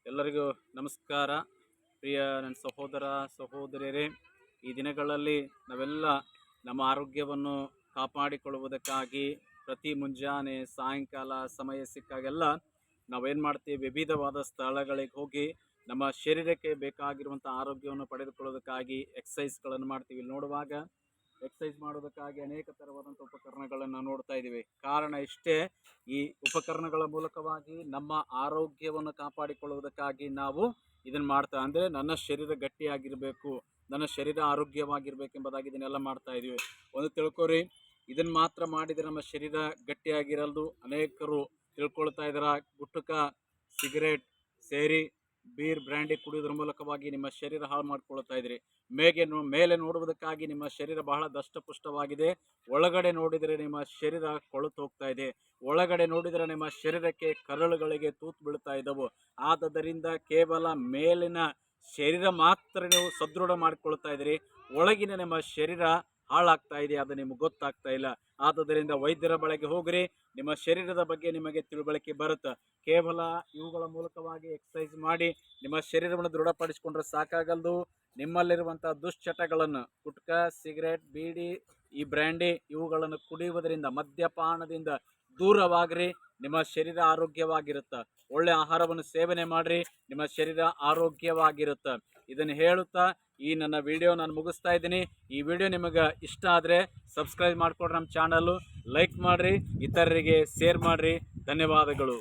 ಎಲ್ಲರಿಗೂ ನಮಸ್ಕಾರ. ಪ್ರಿಯ ನನ್ನ ಸಹೋದರ ಸಹೋದರಿಯರೇ, ಈ ದಿನಗಳಲ್ಲಿ ನಾವೆಲ್ಲ ನಮ್ಮ ಆರೋಗ್ಯವನ್ನು ಕಾಪಾಡಿಕೊಳ್ಳುವುದಕ್ಕಾಗಿ ಪ್ರತಿ ಮುಂಜಾನೆ ಸಾಯಂಕಾಲ ಸಮಯ ಸಿಕ್ಕಾಗೆಲ್ಲ ನಾವೇನು ಮಾಡ್ತೀವಿ, ವಿವಿಧವಾದ ಸ್ಥಳಗಳಿಗೆ ಹೋಗಿ ನಮ್ಮ ಶರೀರಕ್ಕೆ ಬೇಕಾಗಿರುವಂಥ ಆರೋಗ್ಯವನ್ನು ಪಡೆದುಕೊಳ್ಳೋದಕ್ಕಾಗಿ ಎಕ್ಸಸೈಸ್ಗಳನ್ನು ಮಾಡ್ತೀವಿ. ಇಲ್ಲಿ ನೋಡುವಾಗ ಎಕ್ಸಸೈಸ್ ಮಾಡೋದಕ್ಕಾಗಿ ಅನೇಕ ಥರವಾದಂಥ ಉಪಕರಣಗಳನ್ನು ನೋಡ್ತಾ ಇದ್ದೀವಿ. ಕಾರಣ ಇಷ್ಟೇ, ಈ ಉಪಕರಣಗಳ ಮೂಲಕವಾಗಿ ನಮ್ಮ ಆರೋಗ್ಯವನ್ನು ಕಾಪಾಡಿಕೊಳ್ಳುವುದಕ್ಕಾಗಿ ನಾವು ಇದನ್ನು ಮಾಡ್ತಾ, ಅಂದರೆ ನನ್ನ ಶರೀರ ಗಟ್ಟಿಯಾಗಿರಬೇಕು, ನನ್ನ ಶರೀರ ಆರೋಗ್ಯವಾಗಿರ್ಬೇಕೆಂಬುದಾಗಿ ಇದನ್ನೆಲ್ಲ ಮಾಡ್ತಾ ಇದ್ದೀವಿ. ಒಂದು ತಿಳ್ಕೊರಿ, ಇದನ್ನು ಮಾತ್ರ ಮಾಡಿದರೆ ನಮ್ಮ ಶರೀರ ಗಟ್ಟಿಯಾಗಿರಲ್ದು. ಅನೇಕರು ತಿಳ್ಕೊಳ್ತಾ ಇದ್ದಾರೆ, ಗುಟ್ಕ ಸಿಗರೇಟ್ ಸೇರಿ ಬೀರ್ ಬ್ರ್ಯಾಂಡಿ ಕುಡಿಯೋದ್ರ ಮೂಲಕವಾಗಿ ನಿಮ್ಮ ಶರೀರ ಹಾಳು ಮಾಡ್ಕೊಳ್ತಾ ಇದ್ರಿ. ಮೇಲೆ ನೋಡುವುದಕ್ಕಾಗಿ ನಿಮ್ಮ ಶರೀರ ಬಹಳ ದಷ್ಟಪುಷ್ಟವಾಗಿದೆ, ಒಳಗಡೆ ನೋಡಿದರೆ ನಿಮ್ಮ ಶರೀರ ಕೊಳೆತು ಹೋಗ್ತಾ ಇದೆ. ಒಳಗಡೆ ನೋಡಿದರೆ ನಿಮ್ಮ ಶರೀರಕ್ಕೆ ಕರಳುಗಳಿಗೆ ತೂತು ಬೀಳ್ತಾ ಇದ್ದವು. ಆದ್ದರಿಂದ ಕೇವಲ ಮೇಲಿನ ಶರೀರ ಮಾತ್ರ ನೀವು ಸದೃಢ ಮಾಡಿಕೊಳ್ತಾ ಇದ್ದೀರಿ, ಒಳಗಿನ ನಿಮ್ಮ ಶರೀರ ಹಾಳಾಗ್ತಾ ಇದೆ, ಅದು ನಿಮ್ಗೆ ಗೊತ್ತಾಗ್ತಾ ಇಲ್ಲ. ಆದ್ದರಿಂದ ವೈದ್ಯರ ಬಳಿಗೆ ಹೋಗ್ರಿ, ನಿಮ್ಮ ಶರೀರದ ಬಗ್ಗೆ ನಿಮಗೆ ತಿಳುವಳಿಕೆ ಬರುತ್ತೆ. ಕೇವಲ ಇವುಗಳ ಮೂಲಕವಾಗಿ ಎಕ್ಸಸೈಸ್ ಮಾಡಿ ನಿಮ್ಮ ಶರೀರವನ್ನು ದೃಢಪಡಿಸಿಕೊಂಡ್ರೆ ಸಾಕಾಗಲ್ದು. ನಿಮ್ಮಲ್ಲಿರುವಂಥ ದುಶ್ಚಟಗಳನ್ನು, ಗುಟ್ಕ ಸಿಗರೇಟ್ ಬೀಡಿ ಈ ಬ್ರ್ಯಾಂಡಿ ಇವುಗಳನ್ನು ಕುಡಿಯುವುದರಿಂದ, ಮದ್ಯಪಾನದಿಂದ ದೂರವಾಗ್ರಿ. ನಿಮ್ಮ ಶರೀರ ಆರೋಗ್ಯವಾಗಿರುತ್ತೆ. ಒಳ್ಳೆ ಆಹಾರವನ್ನು ಸೇವನೆ ಮಾಡಿರಿ, ನಿಮ್ಮ ಶರೀರ ಆರೋಗ್ಯವಾಗಿರುತ್ತೆ. ಇದನ್ನು ಹೇಳುತ್ತಾ ಈ ನನ್ನ ವಿಡಿಯೋ ನಾನು ಮುಗಿಸ್ತಾ ಇದ್ದೀನಿ. ಈ ವಿಡಿಯೋ ನಿಮಗೆ ಇಷ್ಟ ಆದರೆ ಸಬ್ಸ್ಕ್ರೈಬ್ ಮಾಡಿಕೊಡ್ರಿ, ನಮ್ಮ ಚಾನಲ್ಲು ಲೈಕ್ ಮಾಡಿರಿ, ಇತರರಿಗೆ ಶೇರ್ ಮಾಡಿರಿ. ಧನ್ಯವಾದಗಳು.